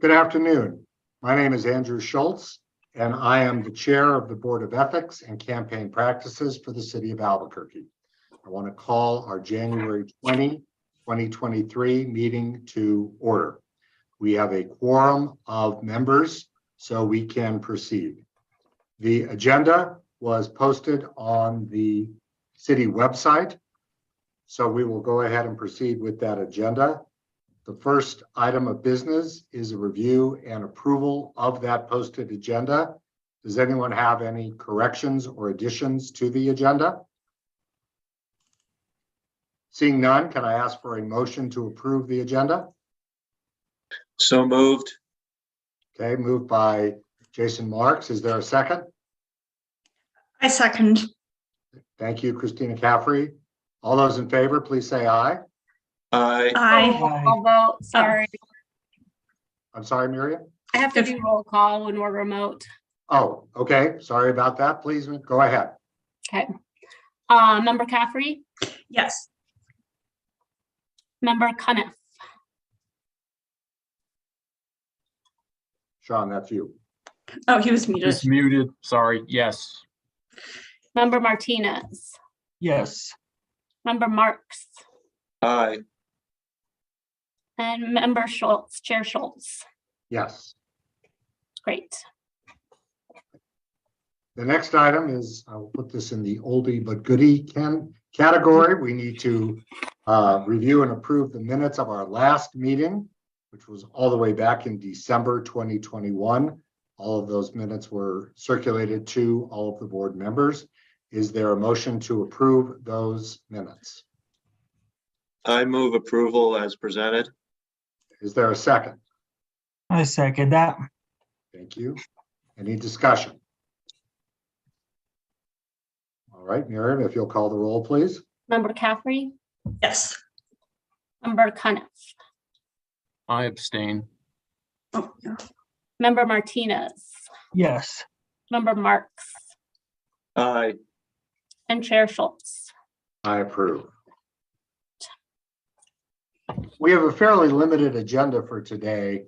Good afternoon. My name is Andrew Schultz, and I am the chair of the Board of Ethics and Campaign Practices for the City of Albuquerque. I want to call our January 2023 meeting to order. We have a quorum of members, so we can proceed. The agenda was posted on the city website, so we will go ahead and proceed with that agenda. The first item of business is a review and approval of that posted agenda. Does anyone have any corrections or additions to the agenda? Seeing none, can I ask for a motion to approve the agenda? So moved. Okay, moved by Jason Marks. Is there a second? I second. Thank you, Christina Caffrey. All those in favor, please say aye. Aye. Aye. I'll vote, sorry. I'm sorry, Miriam? I have to do roll call when we're remote. Oh, okay. Sorry about that. Please go ahead. Okay. Member Caffrey, Yes. Member Cuniff, Sean, that's you. Oh, he was muted. Just muted, sorry, yes. Member Martinez, Yes. Member Marks, Aye. and Member Schultz, Chair Schultz. Yes. Great. The next item is, I'll put this in the oldie but goodie category. We need to review and approve the minutes of our last meeting, which was all the way back in December 2021. All of those minutes were circulated to all of the board members. Is there a motion to approve those minutes? I move approval as presented. Is there a second? I second that. Thank you. Any discussion? All right, Miriam, if you'll call the roll, please. Member Caffrey, Yes. Member Cuniff, I abstain. Oh, yeah. Member Martinez, Yes. Member Marks, Aye. and Chair Schultz. I approve. We have a fairly limited agenda for today.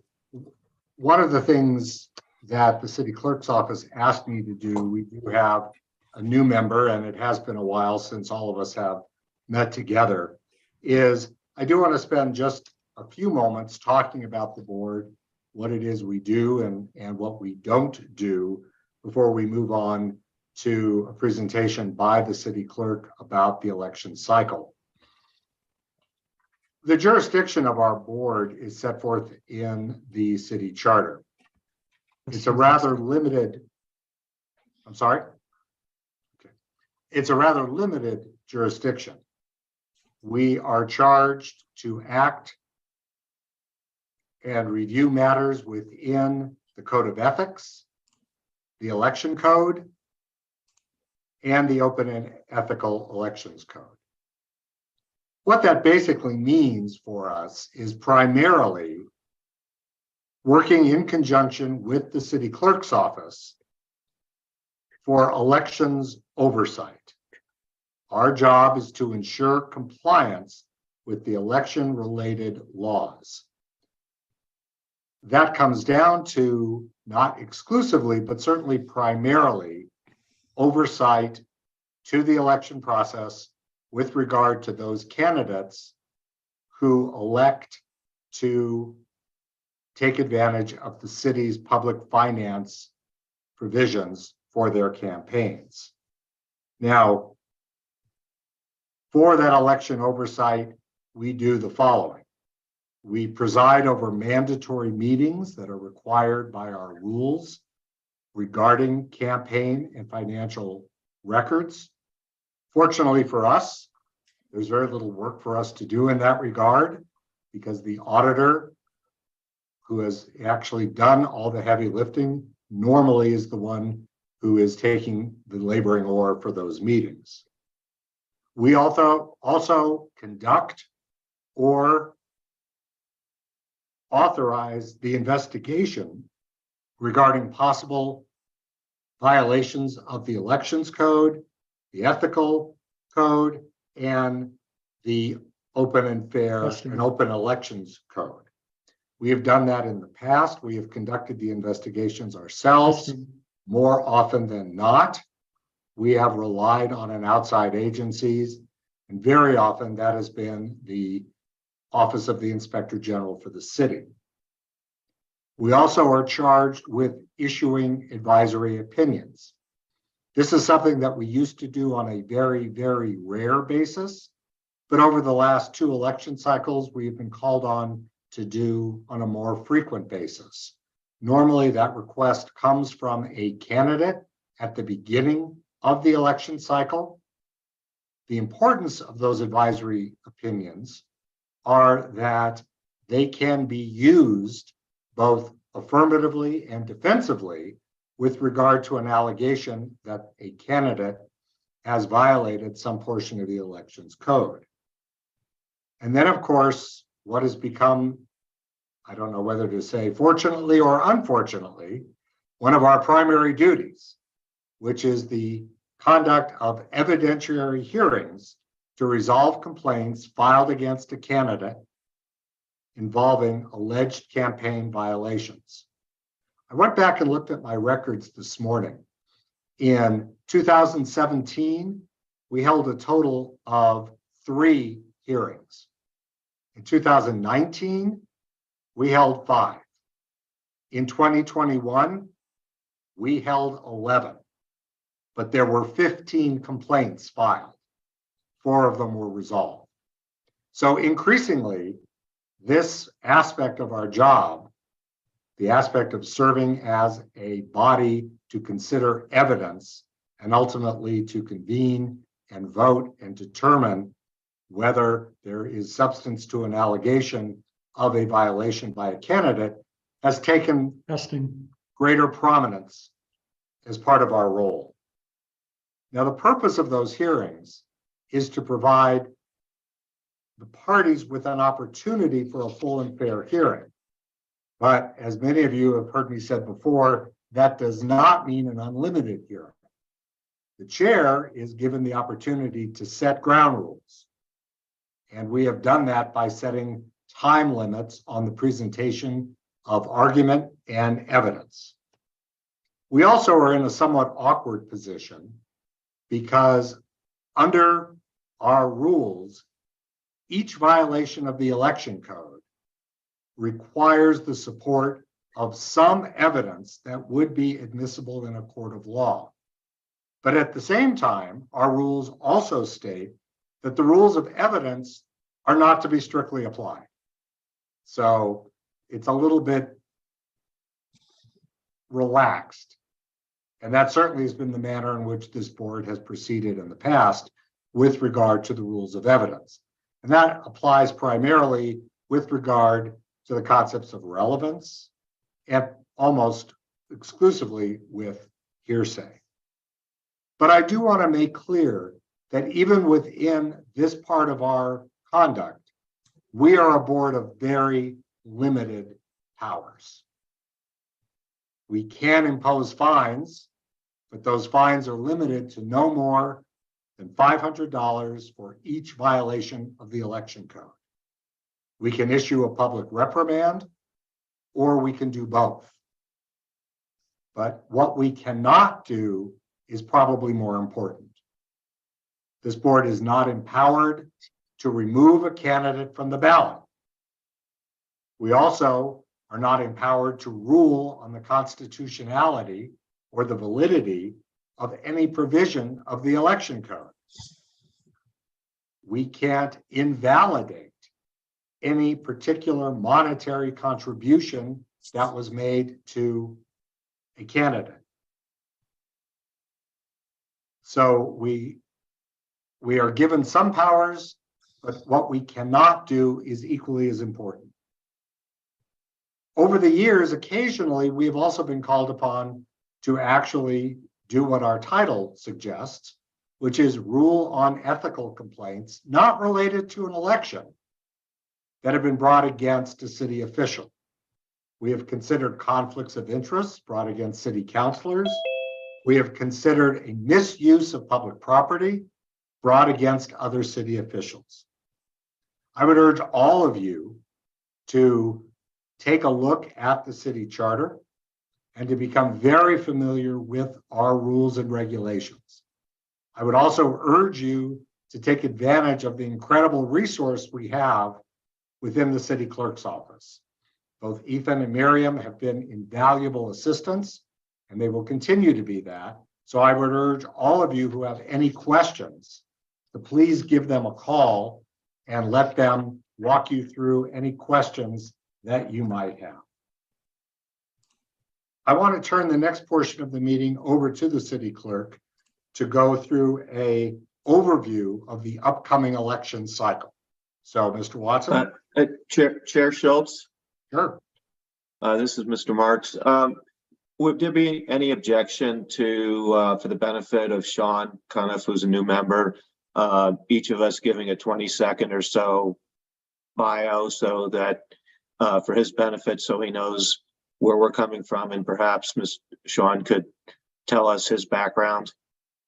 One of the things that the city clerk's office asked me to do, we do have a new member, and it has been a while since all of us have met together, is I do want to spend just a few moments talking about the board, what it is we do and what we don't do before we move on to a presentation by the city clerk about the election cycle. The jurisdiction of our board is set forth in the city charter. It's a rather limited, I'm sorry? Okay. It's a rather limited jurisdiction. We are charged to act and review matters within the Code of Ethics, the Election Code, and the Open and Ethical Elections Code. What that basically means for us is primarily working in conjunction with the city clerk's office for elections oversight. Our job is to ensure compliance with the election-related laws. That comes down to, not exclusively, but certainly primarily, oversight to the election process with regard to those candidates who elect to take advantage of the city's public finance provisions for their campaigns. Now, for that election oversight, we do the following. We preside over mandatory meetings that are required by our rules regarding campaign and financial records. Fortunately for us, there's very little work for us to do in that regard because the auditor, who has actually done all the heavy lifting, normally is the one who is taking the laboring oar for those meetings. We also conduct or authorize the investigation regarding possible violations of the Elections Code, the Ethical Code, and the Open and Fair and Open Elections Code. We have done that in the past. We have conducted the investigations ourselves more often than not. We have relied on an outside agencies, and very often that has been the Office of the Inspector General for the city. We also are charged with issuing advisory opinions. This is something that we used to do on a very, very rare basis, but over the last 2 election cycles, we've been called on to do on a more frequent basis. Normally, that request comes from a candidate at the beginning of the election cycle. The importance of those advisory opinions are that they can be used both affirmatively and defensively with regard to an allegation that a candidate has violated some portion of the elections code. And then, of course, what has become, I don't know whether to say fortunately or unfortunately, one of our primary duties, which is the conduct of evidentiary hearings to resolve complaints filed against a candidate involving alleged campaign violations. I went back and looked at my records this morning. In 2017, we held a total of 3 hearings. In 2019, we held 5. In 2021, we held 11, but there were 15 complaints filed. 4 of them were resolved. So increasingly, this aspect of our job, the aspect of serving as a body to consider evidence and ultimately to convene and vote and determine whether there is substance to an allegation of a violation by a candidate, has taken greater prominence as part of our role. Now, the purpose of those hearings is to provide the parties with an opportunity for a full and fair hearing. But as many of you have heard me said before, that does not mean an unlimited hearing. The chair is given the opportunity to set ground rules. And we have done that by setting time limits on the presentation of argument and evidence. We also are in a somewhat awkward position because under our rules, each violation of the election code requires the support of some evidence that would be admissible in a court of law. But at the same time, our rules also state that the rules of evidence are not to be strictly applied. So it's a little bit relaxed. And that certainly has been the manner in which this board has proceeded in the past with regard to the rules of evidence. And that applies primarily with regard to the concepts of relevance and almost exclusively with hearsay. But I do want to make clear that even within this part of our conduct, we are a board of very limited powers. We can impose fines, but those fines are limited to no more than $500 for each violation of the election code. We can issue a public reprimand, or we can do both. But what we cannot do is probably more important. This board is not empowered to remove a candidate from the ballot. We also are not empowered to rule on the constitutionality or the validity of any provision of the election code. We can't invalidate any particular monetary contribution that was made to a candidate. So we are given some powers, but what we cannot do is equally as important. Over the years, occasionally, we have also been called upon to actually do what our title suggests, which is rule on ethical complaints not related to an election that have been brought against a city official. We have considered conflicts of interest brought against city councilors. We have considered a misuse of public property brought against other city officials. I would urge all of you to take a look at the city charter and to become very familiar with our rules and regulations. I would also urge you to take advantage of the incredible resource we have within the city clerk's office. Both Ethan and Miriam have been invaluable assistants, and they will continue to be that. So I would urge all of you who have any questions to please give them a call and let them walk you through any questions that you might have. I want to turn the next portion of the meeting over to the city clerk to go through an overview of the upcoming election cycle. So, Mr. Watson? Chair Schultz, Sure. this is Mr. Marks. Would there be any objection to, for the benefit of Sean Cuniff, who's a new member, each of us giving a 20-second or so bio so that for his benefit, so he knows where we're coming from, and perhaps Sean could tell us his background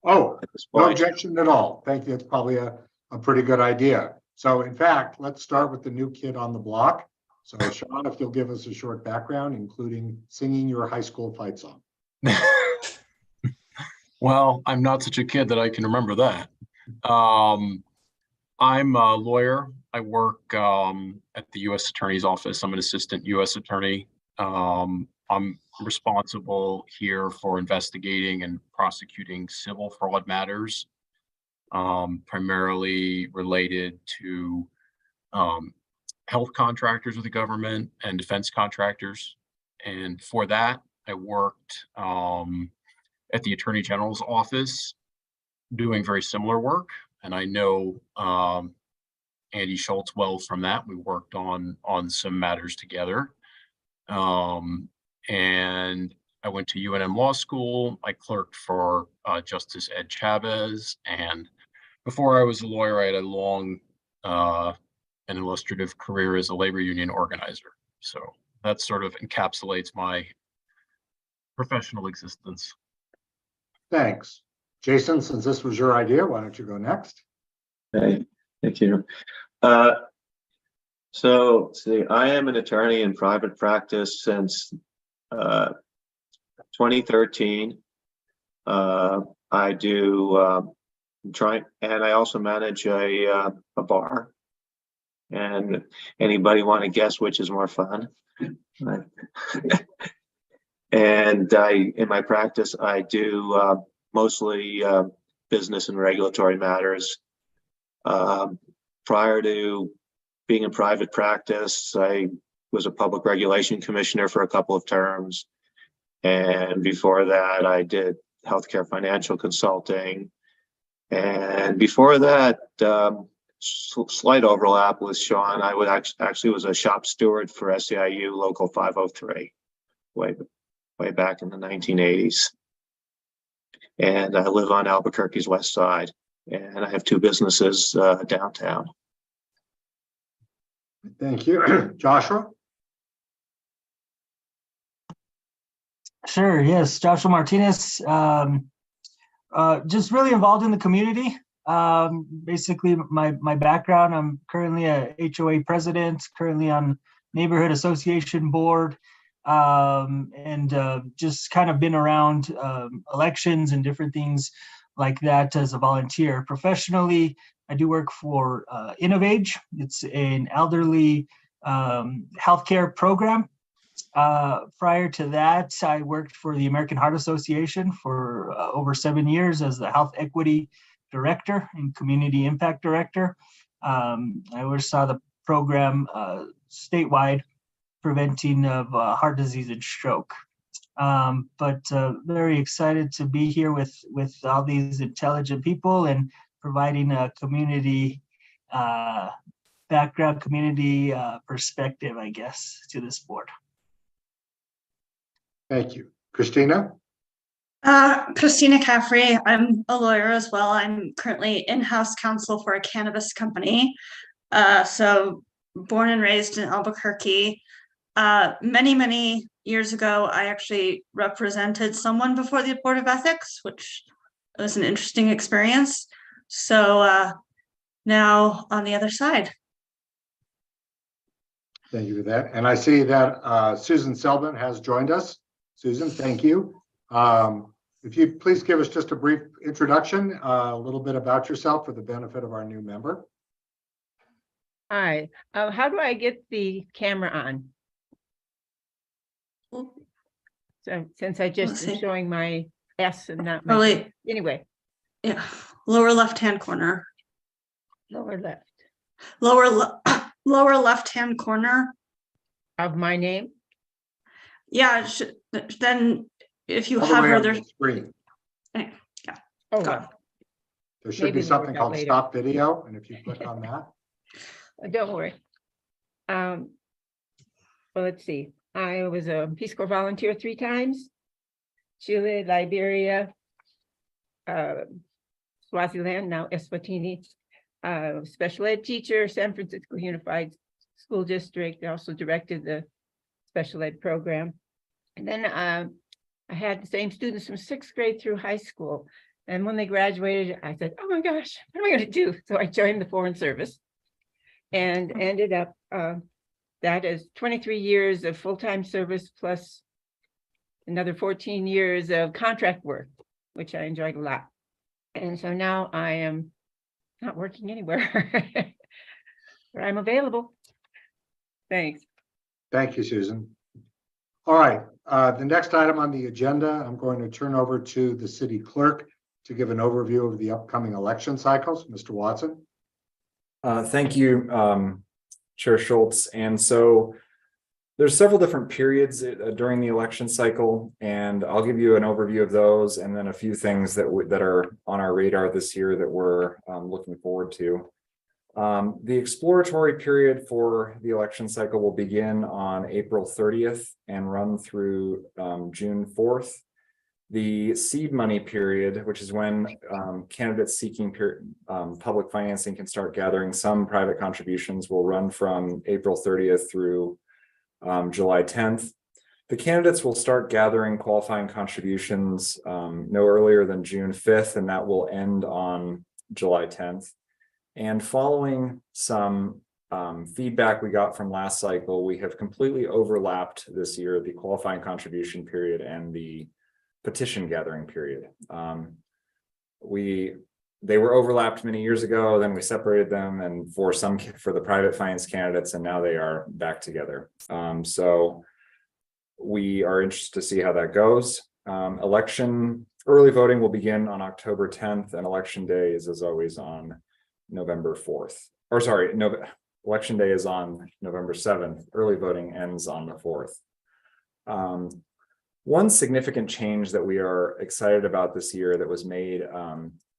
Oh, at this no point? objection at all. Thank you. It's probably a pretty good idea. So in fact, let's start with the new kid on the block. So Sean, if you'll give us a short background, including singing your high school fight song. Well, I'm not such a kid that I can remember that. I'm a lawyer. I work at the U.S. Attorney's Office. I'm an assistant U.S. attorney. I'm responsible here for investigating and prosecuting civil fraud matters, primarily related to health contractors with the government and defense contractors. And for that, I worked at the Attorney General's office doing very similar work. And I know Andy Schultz well from that. We worked on some matters together. And I went to UNM Law School. I clerked for Justice Ed Chavez. And before I was a lawyer, I had a long and illustrative career as a labor union organizer. So that sort of encapsulates my professional existence. Thanks. Jason, since this was your idea, why don't you go next? Okay, thank you. So see, I am an attorney in private practice since 2013. I do and I also manage a bar. And anybody want to guess which is more fun? And in my practice, I do mostly business and regulatory matters. Prior to being in private practice, I was a public regulation commissioner for a couple of terms. And before that, I did healthcare financial consulting. And before that, slight overlap with Sean, I would actually was a shop steward for SEIU Local 503 way back in the 1980s. And I live on Albuquerque's west side, and I have two businesses downtown. Thank you. Joshua? Sure, yes, Joshua Martinez, just really involved in the community. Basically, my background, I'm currently a HOA president, currently on neighborhood association board, and just kind of been around elections and different things like that as a volunteer. Professionally, I do work for InnovAge. It's an elderly healthcare program. Prior to that, I worked for the American Heart Association for over 7 years as the Health Equity Director and Community Impact Director. I oversaw the program statewide, preventing of heart disease and stroke. But very excited to be here with all these intelligent people and providing a community background, community perspective, I guess, to this board. Thank you. Christina? Christina Caffrey. I'm a lawyer as well. I'm currently in-house counsel for a cannabis company. So born and raised in Albuquerque. Many years ago, I actually represented someone before the Board of Ethics, which was an interesting experience. So now on the other side. Thank you for that. And I see that Susan Selvin has joined us. Susan, thank you. If you please give us just a brief introduction, a little bit about yourself for the benefit of our new member. Hi, how do I get the camera on? So since I just Let's am see. showing my S and not my, Probably, anyway, yeah, lower left-hand corner, lower left lower left-hand corner. of my name. Yeah, then if you All the way hover, on the there's, screen. Oh, Got well, There should Maybe be we'll something work out called later. stop video. And if you click on that, don't worry. Well, let's see. I was a Peace Corps volunteer 3 times. Chile, Liberia, Swaziland, now Eswatini, special ed teacher, San Francisco Unified School District. I also directed the special ed program. And then I had the same students from 6th grade through high school. And when they graduated, I said, oh my gosh, what am I going to do? So I joined the Foreign Service and ended up, that is 23 years of full-time service plus another 14 years of contract work, which I enjoyed a lot. And so now I am not working anywhere, but I'm available. Thanks. thank you, Susan. All right, the next item on the agenda, I'm going to turn over to the city clerk to give an overview of the upcoming election cycles. Mr. Watson. Thank you, Chair Schultz. And so there's several different periods during the election cycle, and I'll give you an overview of those and then a few things that are on our radar this year that we're looking forward to. The exploratory period for the election cycle will begin on April 30th and run through June 4th. The seed money period, which is when candidates seeking public financing can start gathering some private contributions, will run from April 30th through July 10th. The candidates will start gathering qualifying contributions no earlier than June 5th, and that will end on July 10th. And following some feedback we got from last cycle, we have completely overlapped this year the qualifying contribution period and the petition gathering period. They were overlapped many years ago, then we separated them, and for the private finance candidates, and now they are back together. So we are interested to see how that goes. Early voting will begin on October 10th, and election day is, as always, on November 4th. Or sorry, election day is on November 7th. Early voting ends on the 4th. One significant change that we are excited about this year that was made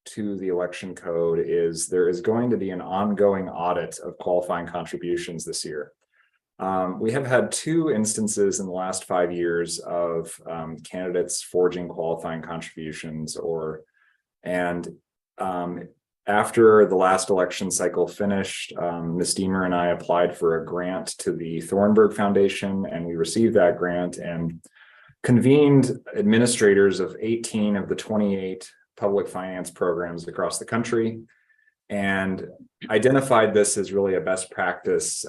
to the election code is there is going to be an ongoing audit of qualifying contributions this year. We have had 2 instances in the last 5 years of candidates forging qualifying contributions after the last election cycle finished, Ms. Deemer and I applied for a grant to the Thornburg Foundation, and we received that grant and convened administrators of 18 of the 28 public finance programs across the country and identified this as really a best practice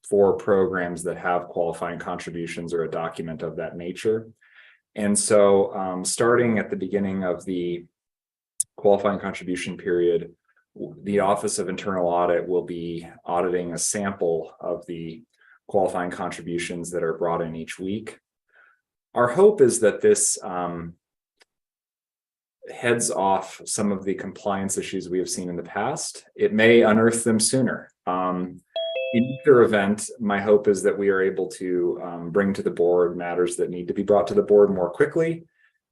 for programs that have qualifying contributions or a document of that nature. And so starting at the beginning of the qualifying contribution period, the Office of Internal Audit will be auditing a sample of the qualifying contributions that are brought in each week. Our hope is that this heads off some of the compliance issues we have seen in the past. It may unearth them sooner. In either event, my hope is that we are able to bring to the board matters that need to be brought to the board more quickly,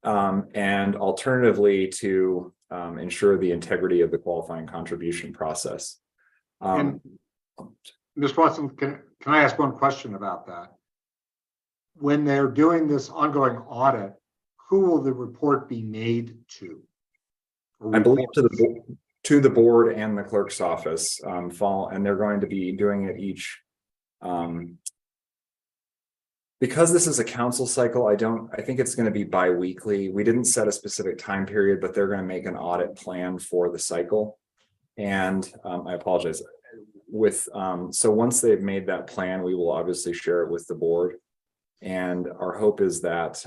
and alternatively to ensure the integrity of the qualifying contribution process. And Ms. Watson, can I ask one question about that? When they're doing this ongoing audit, who will the report be made to? I believe to the board and the clerk's office, and they're going to be doing it each. Because this is a council cycle, I think it's going to be bi-weekly. We didn't set a specific time period, but they're going to make an audit plan for the cycle. And I apologize. so once they've made that plan, we will obviously share it with the board. And our hope is that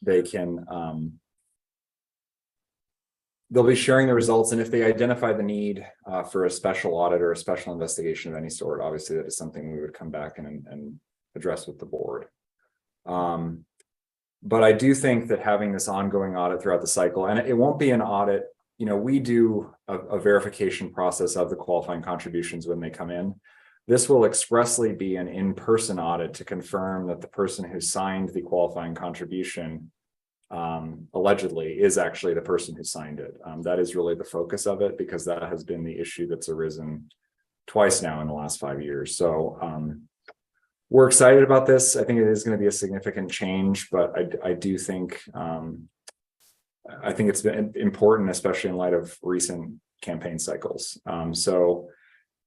they can they'll be sharing the results, and if they identify the need for a special audit or a special investigation of any sort, obviously that is something we would come back and address with the board. But I do think that having this ongoing audit throughout the cycle, and it won't be an audit, we do a verification process of the qualifying contributions when they come in. This will expressly be an in-person audit to confirm that the person who signed the qualifying contribution allegedly is actually the person who signed it. That is really the focus of it, because that has been the issue that's arisen twice now in the last 5 years. So we're excited about this. I think it is going to be a significant change, but I do think I think it's been important, especially in light of recent campaign cycles. So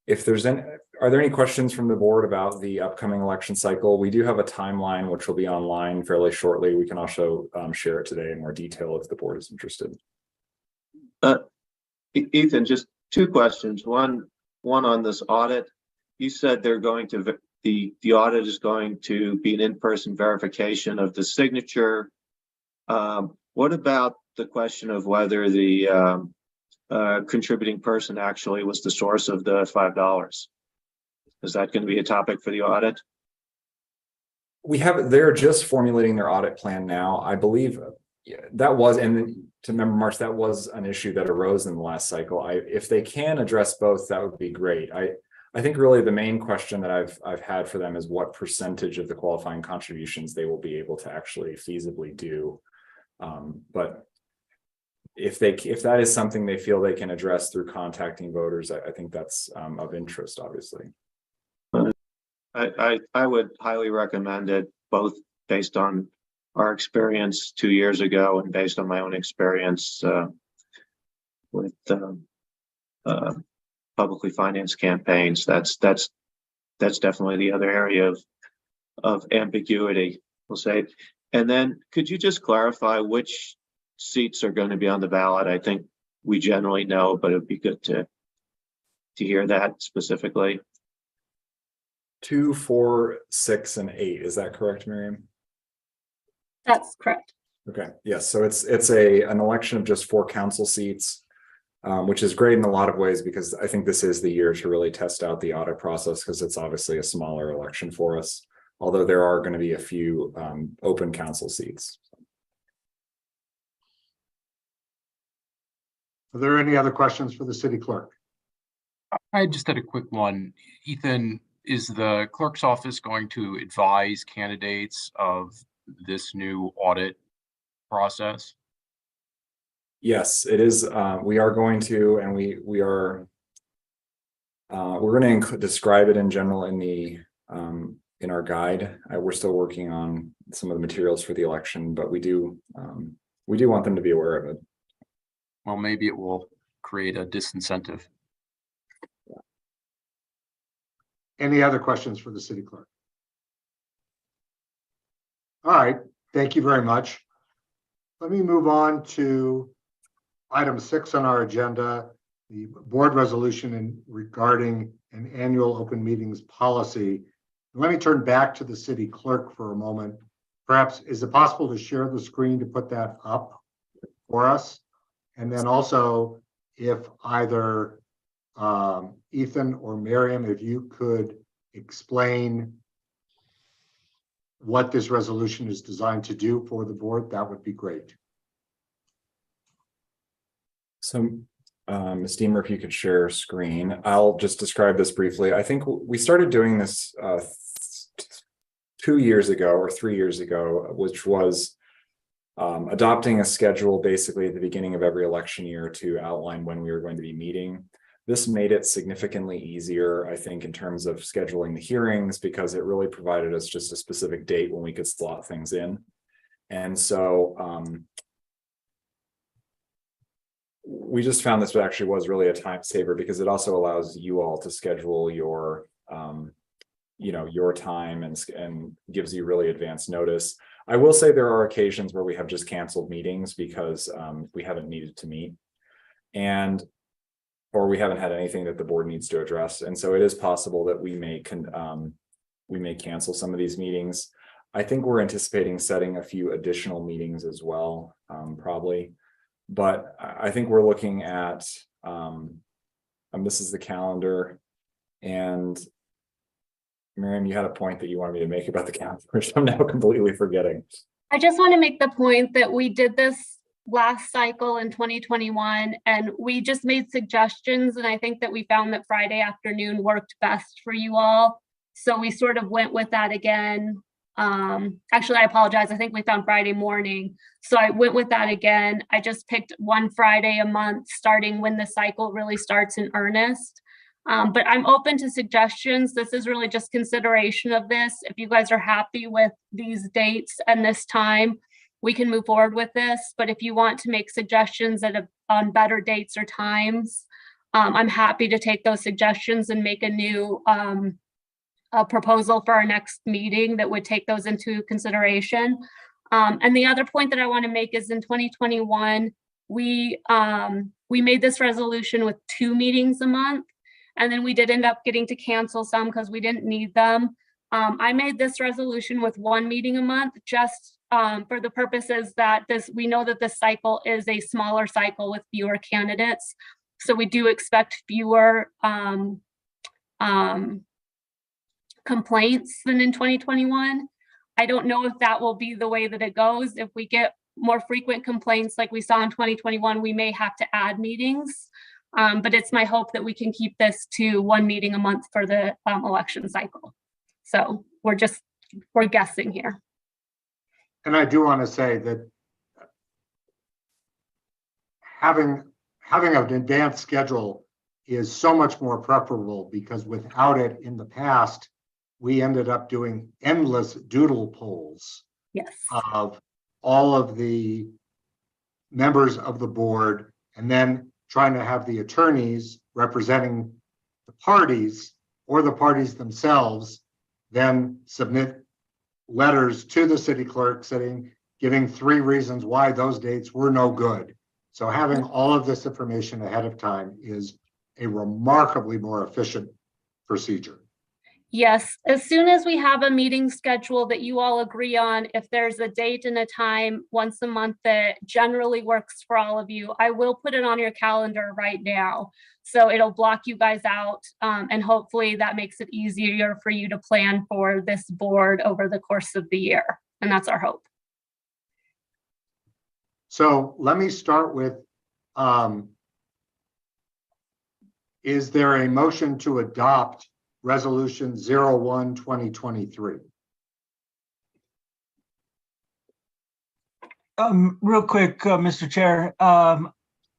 if there's are there any questions from the board about the upcoming election cycle? We do have a timeline, which will be online fairly shortly. We can also share it today in more detail if the board is interested. Ethan, just two questions. One on this audit. You said they're going to, the audit is going to be an in-person verification of the signature. What about the question of whether the contributing person actually was the source of the $5? Is that going to be a topic for the audit? They're just formulating their audit plan now. I believe that was, and to Member March, that was an issue that arose in the last cycle. If they can address both, that would be great. I think really the main question that I've had for them is what percentage of the qualifying contributions they will be able to actually feasibly do. But if that is something they feel they can address through contacting voters, I think that's of interest, obviously. I would highly recommend it, both based on our experience 2 years ago and based on my own experience with publicly financed campaigns. That's definitely the other area of ambiguity, we'll say. And then could you just clarify which seats are going to be on the ballot? I think we generally know, but it'd be good to hear that specifically. 2, 4, 6, and 8. Is that correct, Miriam? That's correct. Okay. Yes. So it's an election of just 4 council seats, which is great in a lot of ways, because I think this is the year to really test out the audit process, because it's obviously a smaller election for us, although there are going to be a few open council seats. Are there any other questions for the city clerk? I just had a quick one. Ethan, is the clerk's office going to advise candidates of this new audit process? Yes, it is. We are going to, and we're going to describe it in general in the in our guide. We're still working on some of the materials for the election, but we do want them to be aware of it. Well, maybe it will create a disincentive. Any other questions for the city clerk? All right, thank you very much. Let me move on to item 6 on our agenda, the board resolution regarding an annual open meetings policy. Let me turn back to the city clerk for a moment. Perhaps, is it possible to share the screen to put that up for us? And then also, if either Ethan or Miriam, if you could explain what this resolution is designed to do for the board, that would be great. So, Ms. Deemer, if you could share screen, I'll just describe this briefly. I think we started doing this 2 years ago or 3 years ago, which was adopting a schedule basically at the beginning of every election year to outline when we were going to be meeting. This made it significantly easier, I think, in terms of scheduling the hearings, because it really provided us just a specific date when we could slot things in. And so we just found this actually was really a time saver, because it also allows you all to schedule your your time and gives you really advanced notice. I will say there are occasions where we have just canceled meetings because we haven't needed to meet. And or we haven't had anything that the board needs to address. And so it is possible that we may cancel some of these meetings. I think we're anticipating setting a few additional meetings as well, probably. But I think we're looking at, this is the calendar, and Miriam, you had a point that you wanted me to make about the calendar, which I'm now completely forgetting. I just want to make the point that we did this last cycle in 2021, and we just made suggestions. And I think that we found that Friday afternoon worked best for you all. So we sort of went with that again. Actually, I apologize. I think we found Friday morning. So I went with that again. I just picked one Friday a month, starting when the cycle really starts in earnest. But I'm open to suggestions. This is really just consideration of this. If you guys are happy with these dates and this time, we can move forward with this. But if you want to make suggestions on better dates or times, I'm happy to take those suggestions and make a new a proposal for our next meeting that would take those into consideration. And the other point that I want to make is in 2021, we made this resolution with 2 meetings a month, and then we did end up getting to cancel some because we didn't need them. I made this resolution with 1 meeting a month, just for the purposes that we know that this cycle is a smaller cycle with fewer candidates. So we do expect fewer complaints than in 2021. I don't know if that will be the way that it goes. If we get more frequent complaints like we saw in 2021, we may have to add meetings. But it's my hope that we can keep this to 1 meeting a month for the election cycle. So we're guessing here. And I do want to say that having an advanced schedule is so much more preferable, because without it in the past, we ended up doing endless doodle polls Yes. of all of the members of the board, and then trying to have the attorneys representing the parties or the parties themselves then submit letters to the city clerk giving 3 reasons why those dates were no good. So having all of this information ahead of time is a remarkably more efficient procedure. Yes, as soon as we have a meeting schedule that you all agree on, if there's a date and a time once a month that generally works for all of you, I will put it on your calendar right now. So it'll block you guys out, and hopefully that makes it easier for you to plan for this board over the course of the year. And that's our hope. So let me start with, is there a motion to adopt Resolution 01-2023? Real quick, Mr. Chair,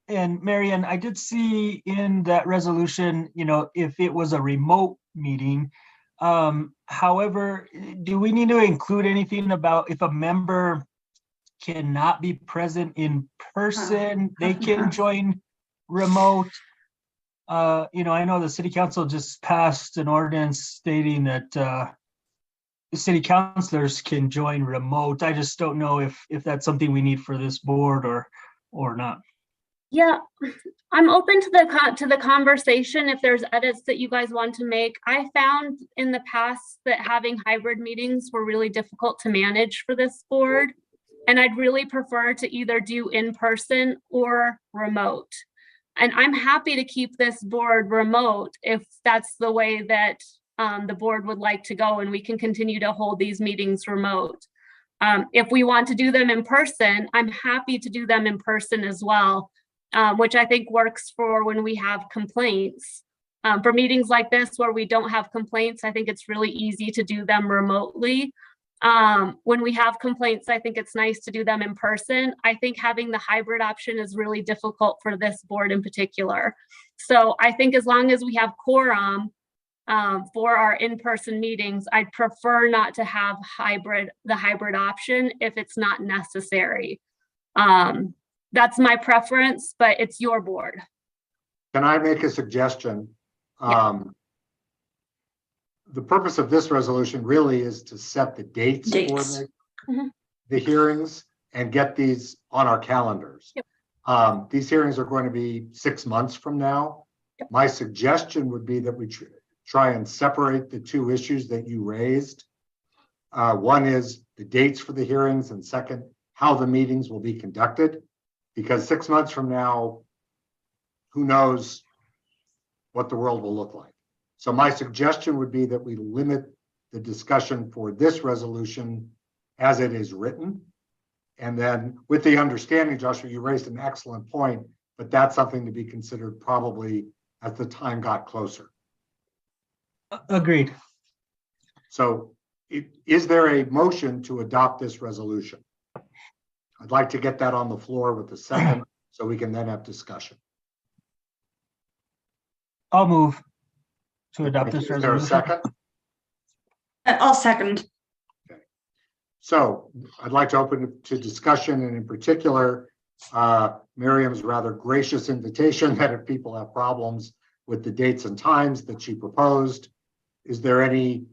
and Marian, I did see in that resolution, if it was a remote meeting. However, do we need to include anything about if a member cannot be present in person, they can join remote? I know the city council just passed an ordinance stating that the city councilors can join remote. I just don't know if that's something we need for this board or not. Yeah, I'm open to the conversation if there's edits that you guys want to make. I found in the past that having hybrid meetings were really difficult to manage for this board. And I'd really prefer to either do in person or remote. And I'm happy to keep this board remote if that's the way that the board would like to go, and we can continue to hold these meetings remote. If we want to do them in person, I'm happy to do them in person as well, which I think works for when we have complaints. For meetings like this where we don't have complaints, I think it's really easy to do them remotely. When we have complaints, I think it's nice to do them in person. I think having the hybrid option is really difficult for this board in particular. So I think as long as we have quorum for our in-person meetings, I'd prefer not to have the hybrid option if it's not necessary. That's my preference, but it's your board. Can I make a suggestion? Yeah. The purpose of this resolution really is to set the dates. For the hearings and get these on our calendars. Yep. These hearings are going to be 6 months from now. My suggestion would be that we try and separate the two issues that you raised. One is the dates for the hearings, and second, how the meetings will be conducted. Because 6 months from now, who knows what the world will look like. So my suggestion would be that we limit the discussion for this resolution as it is written. And then with the understanding, Joshua, you raised an excellent point, but that's something to be considered probably as the time got closer. Agreed. So is there a motion to adopt this resolution? I'd like to get that on the floor with the second so we can then have discussion. I'll move to adopt this Is there a resolution. second? I'll second. So I'd like to open it to discussion, and in particular, Miriam's rather gracious invitation that if people have problems with the dates and times that she proposed, is there any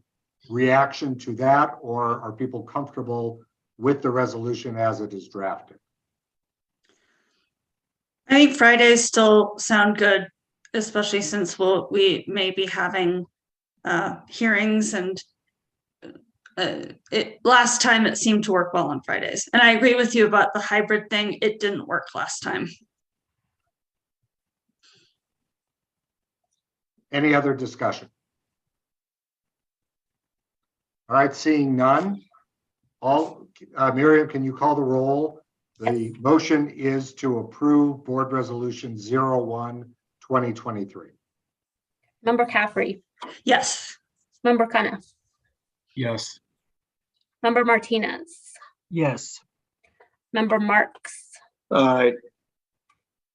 reaction to that, or are people comfortable with the resolution as it is drafted? I think Fridays still sound good, especially since we may be having hearings, and last time it seemed to work well on Fridays. And I agree with you about the hybrid thing. It didn't work last time. Any other discussion? All right, seeing none. Miriam, can you call the roll? The motion is to approve Board Resolution 01-2023. Member Caffrey, Yes. Member Cuniff, Yes. Member Martinez, Yes. Member Marks, Aye.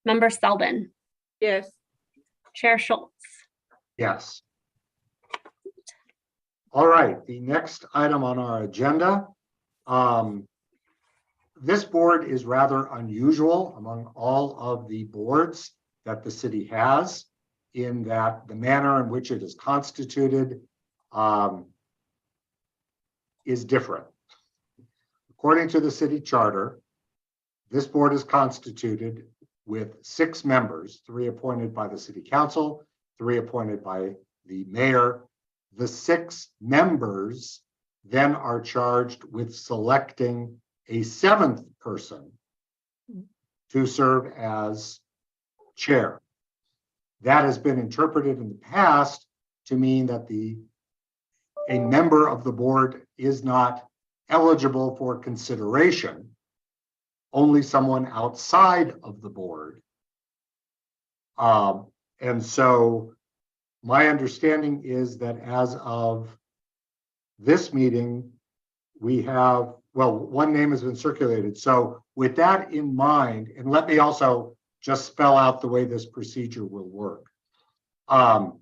Member Selvin, Yes. Chair Schultz. Yes. All right, the next item on our agenda. This board is rather unusual among all of the boards that the city has, in that the manner in which it is constituted is different. According to the city charter, this board is constituted with 6 members, 3 appointed by the city council, 3 appointed by the mayor. The 6 members then are charged with selecting a 7th person to serve as chair. That has been interpreted in the past to mean that a member of the board is not eligible for consideration. Only someone outside of the board. And so my understanding is that as of this meeting, we have, well, one name has been circulated. So with that in mind, and let me also just spell out the way this procedure will work. I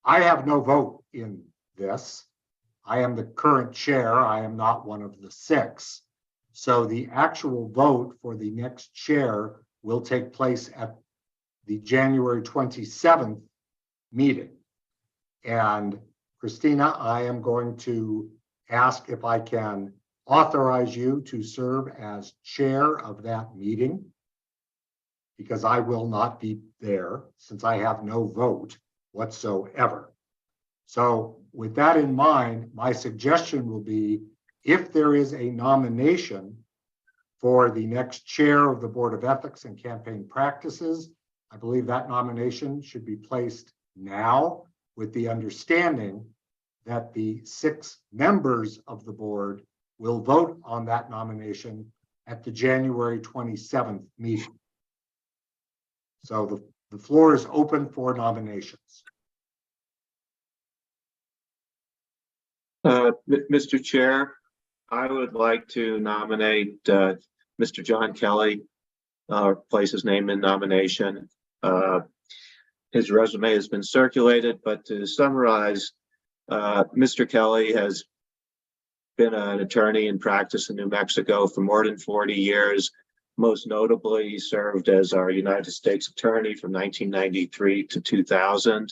have no vote in this. I am the current chair. I am not one of the 6. So the actual vote for the next chair will take place at the January 27th meeting. And Christina, I am going to ask if I can authorize you to serve as chair of that meeting, because I will not be there since I have no vote whatsoever. So with that in mind, my suggestion will be, if there is a nomination for the next chair of the Board of Ethics and Campaign Practices, I believe that nomination should be placed now, with the understanding that the 6 members of the board will vote on that nomination at the January 27th meeting. So the floor is open for nominations. Mr. Chair, I would like to nominate Mr. John Kelly, place his name in nomination. His resume has been circulated, but to summarize, Mr. Kelly has been an attorney in practice in New Mexico for more than 40 years. Most notably, he served as our United States Attorney from 1993 to 2000.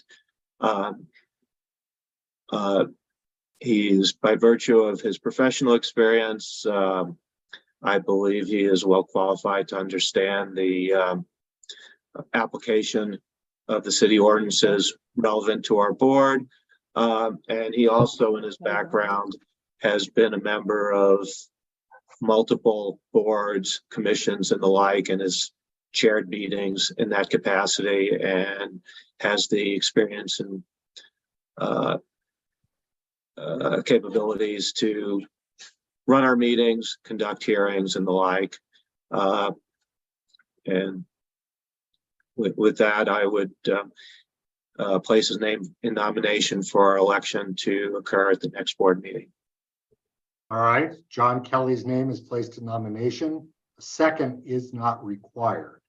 He's, by virtue of his professional experience, I believe he is well qualified to understand the application of the city ordinances relevant to our board. And he also, in his background, has been a member of multiple boards, commissions, and the like, and has chaired meetings in that capacity, and has the experience and capabilities to run our meetings, conduct hearings, and the like. And with that, I would place his name in nomination for our election to occur at the next board meeting. All right, John Kelly's name is placed in nomination. A second is not required.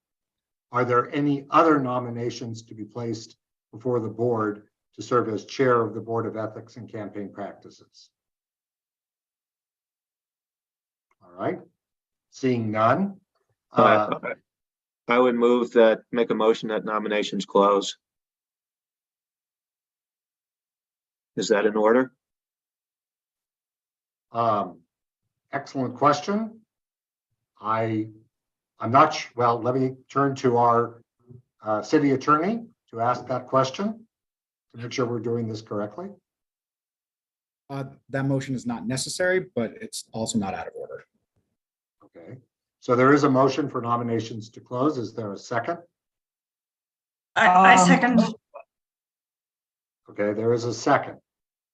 Are there any other nominations to be placed before the board to serve as chair of the Board of Ethics and Campaign Practices? All right, seeing none. I would move that, make a motion that nominations close. Is that in order? Excellent question. I'm not, well, let me turn to our city attorney to ask that question to make sure we're doing this correctly. That motion is not necessary, but it's also not out of order. Okay, so there is a motion for nominations to close. Is there a second? I second. Okay, there is a second.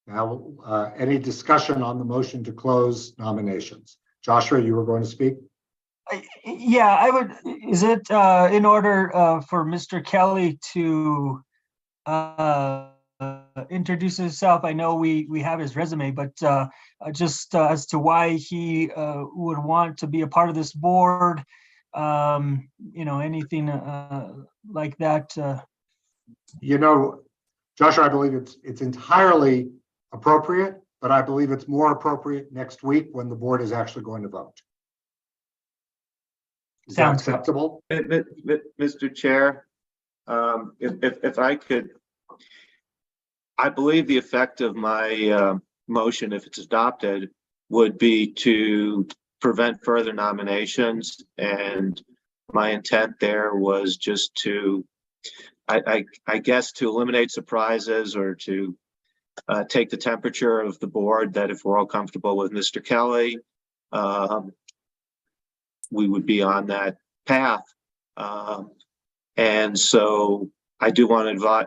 Now, any discussion on the motion to close nominations? Joshua, you were going to speak? Yeah, I would, is it in order for Mr. Kelly to introduce himself? I know we have his resume, but just as to why he would want to be a part of this board, anything like that. You know, Joshua, I believe it's entirely appropriate, but I believe it's more appropriate next week when the board is actually going to vote. Is that acceptable? Mr. Chair, if I could, I believe the effect of my motion, if it's adopted, would be to prevent further nominations. And my intent there was just to, I guess, to eliminate surprises or to take the temperature of the board, that if we're all comfortable with Mr. Kelly, we would be on that path. And so I do want to advise,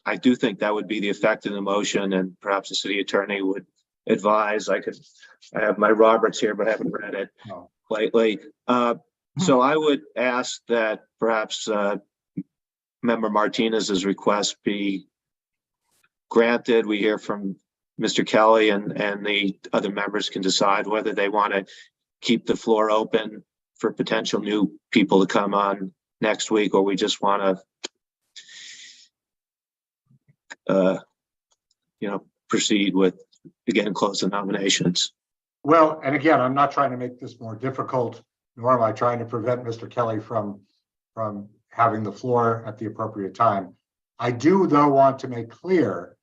I do think that would be the effect of the motion, and perhaps the city attorney would advise. I have my Roberts here, but I haven't read it lately. So I would ask that perhaps Member Martinez's request be granted. We hear from Mr. Kelly, and the other members can decide whether they want to keep the floor open for potential new people to come on next week, or we just want to, proceed with, again, close the nominations. Well, and again, I'm not trying to make this more difficult, nor am I trying to prevent Mr. Kelly from having the floor at the appropriate time. I do, though, want to make clear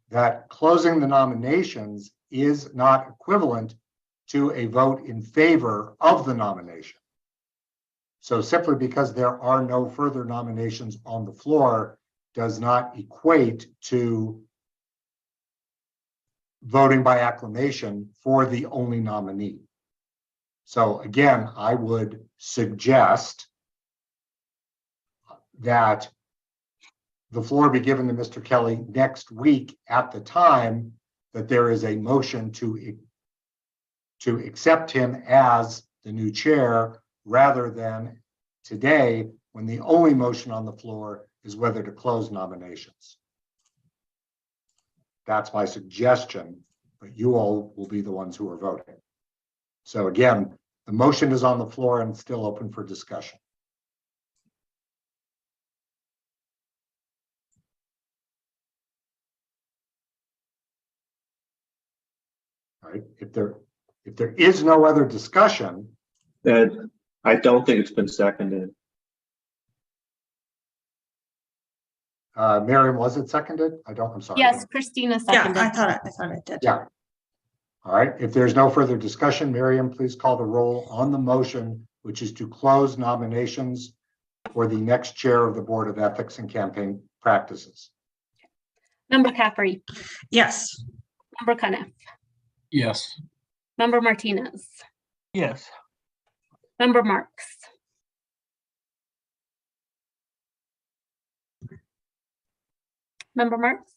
that closing the nominations is not equivalent to a vote in favor of the nomination. So simply because there are no further nominations on the floor does not equate to voting by acclamation for the only nominee. So again, I would suggest that the floor be given to Mr. Kelly next week at the time that there is a motion to accept him as the new chair, rather than today when the only motion on the floor is whether to close nominations. That's my suggestion, but you all will be the ones who are voting. So again, the motion is on the floor and still open for discussion. All right, if there is no other discussion, And I don't think it's been seconded. Miriam, was it seconded? I'm sorry. Yes, Christina Yeah, seconded. I thought it did. Yeah. All right, if there's no further discussion, Miriam, please call the roll on the motion, which is to close nominations for the next chair of the Board of Ethics and Campaign Practices? Member Caffrey, Yes. Member Cuniff, Yes. Member Martinez, Yes. Member Marks, Member Marks,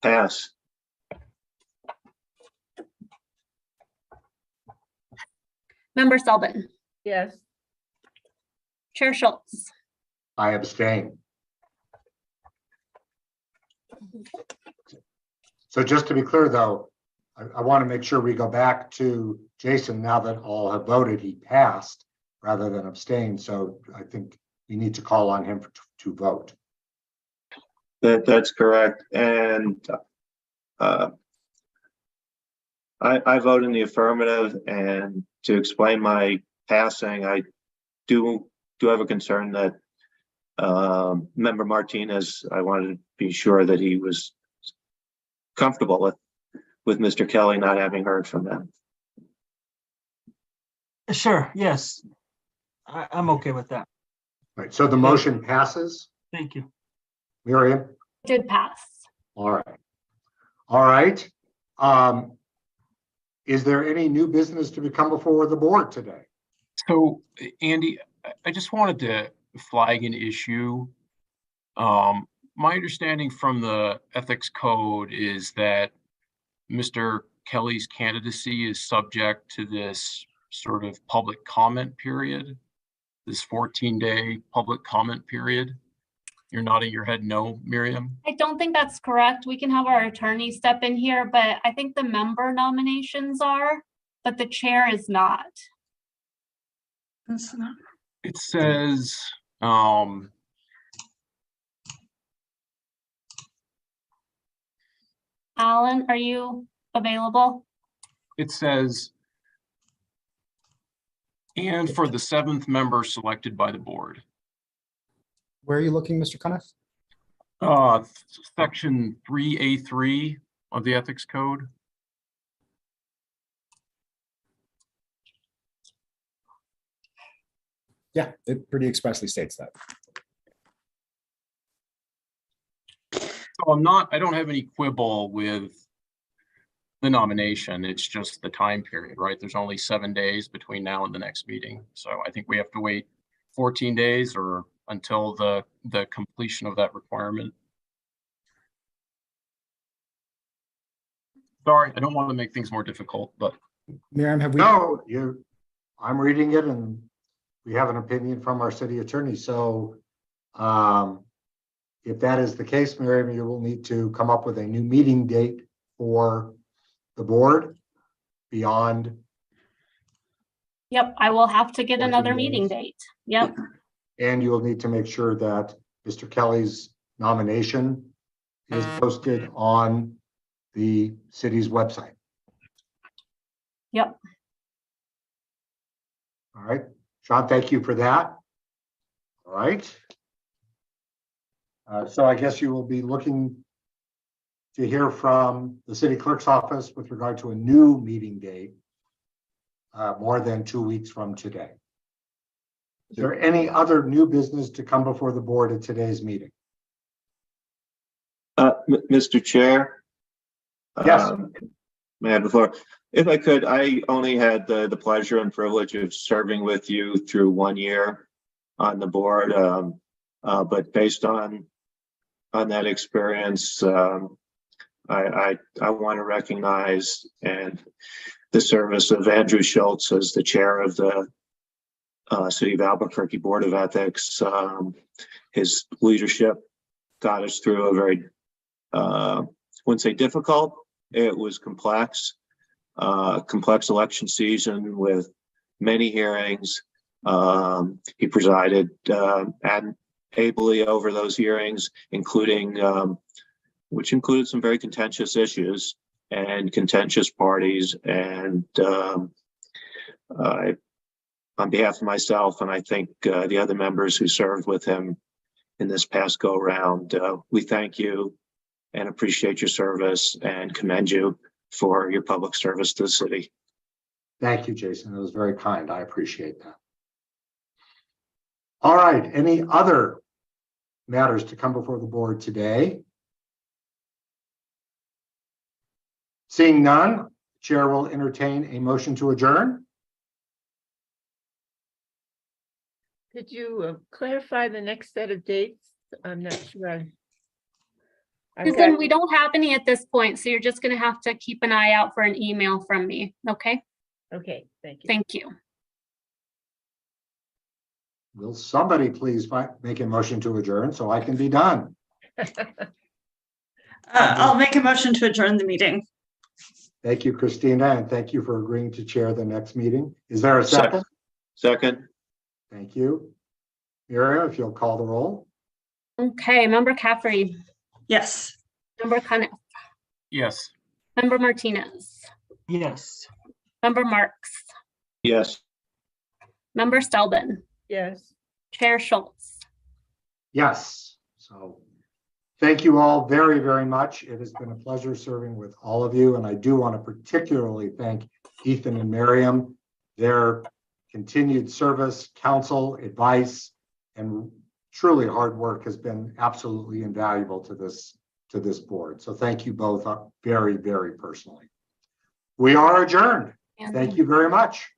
Pass. Member Selvin, Yes. Chair Schultz. I abstain. So just to be clear, though, I want to make sure we go back to Jason now that all have voted, he passed rather than abstain. So I think we need to call on him to vote. That's correct. And I vote in the affirmative, and to explain my passing, I do have a concern that Member Martinez, I wanted to be sure that he was comfortable with Mr. Kelly not having heard from him. Sure, yes. I'm okay with that. Right, so the motion passes. Thank you. Miriam? Did pass. All right. All right. Is there any new business to become before the board today? So, Andy, I just wanted to flag an issue. My understanding from the ethics code is that Mr. Kelly's candidacy is subject to this sort of public comment period, this 14-day public comment period. You're nodding your head no, Miriam? I don't think that's correct. We can have our attorney step in here, but I think the member nominations are, but the chair is not. That's not- It says, Alan, are you available? it says, and for the 7th member selected by the board. Where are you looking, Mr. Cuniff? Section 3A3 of the ethics code. Yeah, it pretty expressly states that. So I don't have any quibble with the nomination. It's just the time period, right? There's only 7 days between now and the next meeting. So I think we have to wait 14 days or until the completion of that requirement. Sorry, I don't want to make things more difficult, but Miriam, have we? No, I'm reading it and we have an opinion from our city attorney. So if that is the case, Miriam, you will need to come up with a new meeting date for the board beyond. Yep, I will have to get 14 another meeting days. date. Yep, And you will need to make sure that Mr. Kelly's nomination is posted on the city's website. yep. All right, Sean, thank you for that. All right. So I guess you will be looking to hear from the city clerk's office with regard to a new meeting date more than 2 weeks from today. Is there any other new business to come before the board at today's meeting? Mr. Chair? Yes. May I have the floor? If I could, I only had the pleasure and privilege of serving with you through 1 year on the board. But based on that experience, I want to recognize and the service of Andrew Schultz as the chair of the City of Albuquerque Board of Ethics. His leadership got us through a very, wouldn't say difficult, it was complex election season with many hearings. He presided ably over those hearings, which included some very contentious issues and contentious parties. And on behalf of myself, and I think the other members who served with him in this past go round, we thank you and appreciate your service and commend you for your public service to the city. Thank you, Jason. That was very kind. I appreciate that. All right, any other matters to come before the board today? Seeing none, Chair will entertain a motion to adjourn. Could you clarify the next set of dates? I'm not sure. I've Susan, got- we don't have any at this point, so you're just gonna have to keep an eye out for an email from me, okay? Okay, thank you. Thank you. Will somebody please make a motion to adjourn so I can be done? I'll make a motion to adjourn the meeting. Thank you, Christina, and thank you for agreeing to chair the next meeting. Is there a second? Second, Thank you. Miriam, if you'll call the roll. Okay, Member Caffrey, Yes. Member Cuniff, Yes. Member Martinez, Yes. Member Marks, yes. Member Stelben, Yes. Chair Schultz. Yes, so thank you all very, very much. It has been a pleasure serving with all of you, and I do want to particularly thank Ethan and Miriam. Their continued service, counsel, advice, and truly hard work has been absolutely invaluable to this board. So thank you both very, very personally. We are adjourned. Thank you very much.